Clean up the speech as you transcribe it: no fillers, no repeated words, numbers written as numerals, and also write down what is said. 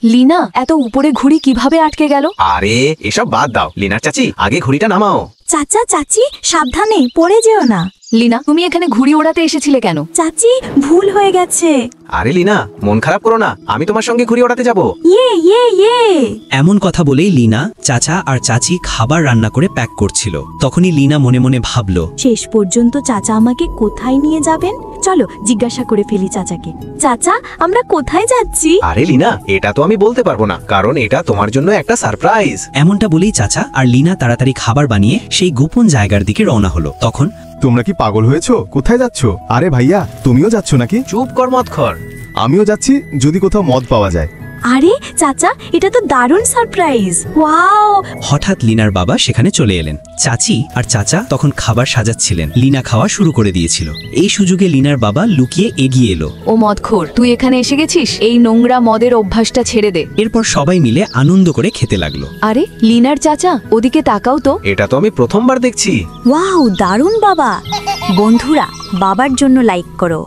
লিনা, এত উপরে ঘুড়ি কিভাবে আটকে গেল? আরে এসব বাদ দাও লিনার চাচি, আগে ঘুড়িটা নামাও। চাচা চাচি সাবধানে পড়ে যেও না। লিনা, তুমি এখানে ঘুড়ি ওড়াতে এসেছিলে কেন? চাচি ভুল হয়ে গেছে। আরে লিনা, মন খারাপ করো না, আমি তোমার সঙ্গে ঘুড়ি ওড়াতে যাবো। ইয়ে ইয়ে ইয়ে। এমন কথা বলেই লিনা, চাচা আর চাচি খাবার রান্না করে প্যাক করছিল। তখনই লিনা মনে মনে ভাবলো, শেষ পর্যন্ত চাচা আমাকে কোথায় নিয়ে যাবেন? চলো জিজ্ঞাসা করে ফেলি চাচাকে। চাচা, আমরা কোথায় যাচ্ছি? আরে লিনা, এটা তো আমি বলতে পারবো না, কারণ এটা তোমার জন্য একটা সারপ্রাইজ। এমনটা বলেই চাচা আর লিনা তাড়াতাড়ি খাবার বানিয়ে সেই গোপন জায়গার দিকে রওনা হলো। তখন তোমরা কি পাগল হয়েছো? কোথায় যাচ্ছ? আরে ভাইয়া, তুমিও যাচ্ছ নাকি? চুপ কর মদখর। আমিও যাচ্ছি, যদি কোথাও মদ পাওয়া যায়। আরে চাচা, এটা তো দারুণ সারপ্রাইজ। ওয়াও! হঠাৎ লিনার বাবা সেখানে চলে এলেন। চাচি আর চাচা তখন খাবার সাজাচ্ছিলেন। লিনা খাওয়া শুরু করে দিয়েছিল। এই সুযোগে লিনার বাবা লুকিয়ে এগিয়ে এলো। ও মদখোর, তুই এখানে এসে গেছিস? এই নোংরা মদের অভ্যাসটা ছেড়ে দে। এরপর সবাই মিলে আনন্দ করে খেতে লাগলো। আরে লিনার চাচা, ওদিকে তাকাও তো। এটা তো আমি প্রথমবার দেখছি। ওয়াও, দারুণ বাবা। বন্ধুরা, বাবার জন্য লাইক করো।